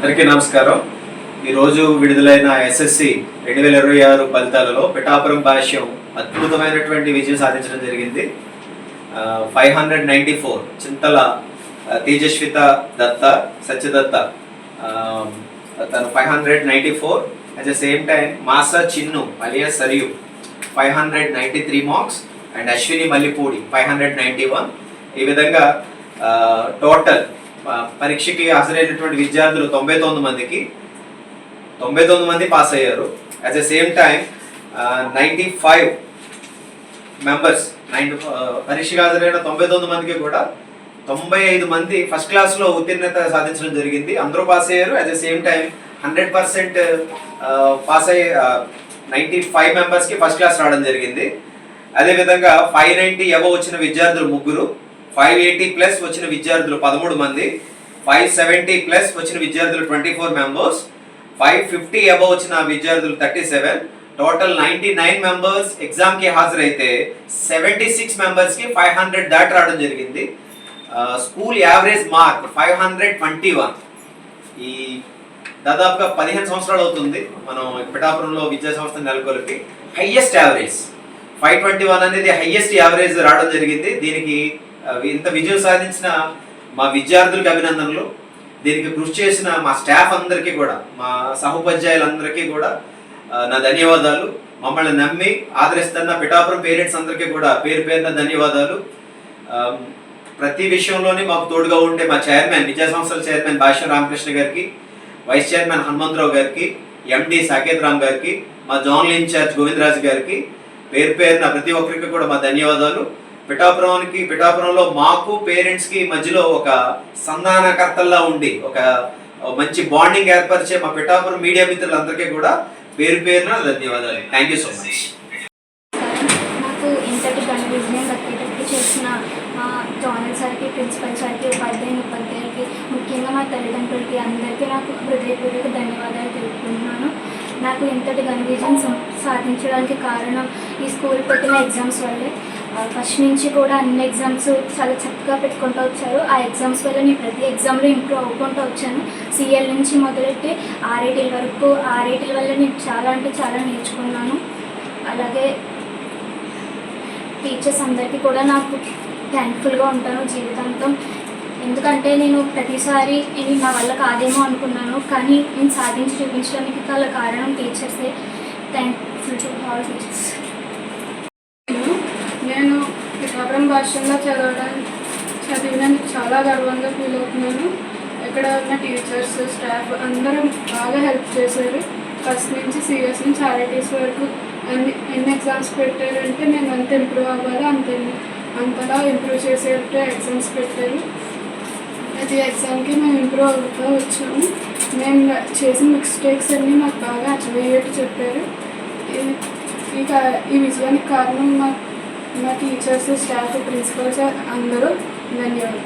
అందరికీ నమస్కారం. ఈరోజు విడుదలైన ఎస్ఎస్సి 2026 ఫలితాలలో పిఠాపురం భాష్యం అద్భుతమైనటువంటి విజయం సాధించడం జరిగింది. 594 చింతల తేజస్విత దత్త సత్యదత్త తను 594. At the same time Masa Chinnu Aliya సరియు 593 మార్క్స్ అండ్ అశ్విని మల్లిపూడి 591. ఈ విధంగా టోటల్ పరీక్షకి హాజరైనటువంటి విద్యార్థులు 99 మందికి 99 మంది పాస్ అయ్యారు. At the same time 95 members పరీక్షకి హాజరైన 99 మందికి కూడా 95 మంది ఫస్ట్ క్లాస్లో ఉత్తీర్ణత సాధించడం జరిగింది. అందరూ పాస్ అయ్యారు. At the same time 100% pass అయ్యే 95 మెంబర్స్కి ఫస్ట్ క్లాస్ రావడం జరిగింది. అదేవిధంగా 590 అబవ్ వచ్చిన విద్యార్థులు 3, 580+ వచ్చిన విద్యార్థులు 13 మంది, 570+ వచ్చిన విద్యార్థులు 24 మెంబర్స్, 550 అబవ్ వచ్చిన విద్యార్థులు 37. టోటల్ 99 మెంబర్స్ ఎగ్జామ్కి హాజరైతే 76 మెంబర్స్కి 500 దాటి రావడం జరిగింది. School average mark 521. ఈ దాదాపుగా 15 సంవత్సరాలు అవుతుంది మనం పిఠాపురంలో విద్యా సంస్థ నెలకొల్పి. హైయెస్ట్ యావరేజ్ 521 అనేది హైయెస్ట్ యావరేజ్ రావడం జరిగింది. దీనికి ఇంత విజయం సాధించిన మా విద్యార్థులకు అభినందనలు. దీనికి కృషి చేసిన మా స్టాఫ్ అందరికీ కూడా, మా సహోపాధ్యాయులందరికీ కూడా నా ధన్యవాదాలు. మమ్మల్ని నమ్మి ఆదరిస్తున్న పిఠాపురం పేరెంట్స్ అందరికీ కూడా పేరు పేరున ధన్యవాదాలు. ప్రతి విషయంలోనే మాకు తోడుగా ఉండే మా చైర్మన్, విద్యా సంస్థల చైర్మన్ భాష్యం రామకృష్ణ గారికి, వైస్ చైర్మన్ హనుమంతరావు గారికి, ఎండి సాకేత్ రామ్ గారికి, మా జోనల్ ఇన్ఛార్జ్ గోవిందరాజు గారికి పేరు పేరున ప్రతి ఒక్కరికి కూడా మా ధన్యవాదాలు. పిఠాపురంలో మాకు పేరెంట్స్కి మధ్యలో ఒక సంధానకర్తల్లా ఉండి ఒక మంచి బాండింగ్ ఏర్పరిచే మా పిఠాపురం మీడియా మిత్రులందరికీ కూడా పేరు పేరున ధన్యవాదాలు. Thank you so much. నాకు ఇంతటి ఘన విజయం దక్కేటట్టు చేసిన మా జోనల్ సార్కి, ప్రిన్సిపల్ సార్కి, ఉపాధ్యాయులకి, ముఖ్యంగా మా తల్లిదండ్రులకి అందరికీ నాకు హృదయపూర్వక ధన్యవాదాలు తెలుపుకుంటున్నాను. నాకు ఇంతటి ఘన విజయం సాధించడానికి కారణం ఈ స్కూల్ పెట్టిన ఎగ్జామ్స్ వల్లే. ఫస్ట్ నుంచి కూడా అన్ని ఎగ్జామ్స్ చాలా చక్కగా పెట్టుకుంటూ వచ్చారు. ఆ ఎగ్జామ్స్ వల్ల నేను ప్రతి ఎగ్జామ్లో ఇంప్రూవ్ అవ్వుకుంటూ వచ్చాను. సిఎల్ నుంచి మొదలెట్టి ఆర్ఐటీల వరకు. ఆర్ఐటీల వల్ల నేను చాలా అంటే చాలా నేర్చుకున్నాను. అలాగే టీచర్స్ అందరికీ కూడా నాకు థ్యాంక్ఫుల్గా ఉంటాను జీవితాంతం. ఎందుకంటే నేను ప్రతిసారి ఇది నా వల్ల కాదేమో అనుకున్నాను, కానీ నేను సాధించి చూపించడానికి గల కారణం టీచర్సే. Thankful to all teachers. నేను పిఠాపురం భాషలో చదివినందుకు చాలా గర్వంగా ఫీల్ అవుతున్నాను. ఇక్కడ ఉన్న టీచర్స్, స్టాఫ్ అందరూ బాగా హెల్ప్ చేశారు. ఫస్ట్ నుంచి సిఎస్ నుంచి ఆర్ఐటీస్ వరకు ఎన్ని ఎగ్జామ్స్ పెట్టారంటే నేను అంత ఇంప్రూవ్ అవ్వాలి, అంతలా ఇంప్రూవ్ చేసేట్టు ఎగ్జామ్స్ పెట్టారు. ప్రతి ఎగ్జామ్కి మేము ఇంప్రూవ్ అవుతూ వచ్చాము. మేము చేసిన మిస్టేక్స్ అన్నీ మాకు బాగా అర్థమయ్యేట్టు చెప్పారు. ఈ విజయానికి కారణం మా టీచర్స్, స్టాఫ్, ప్రిన్సిపల్స్ అందరూ. ధన్యవాదాలు.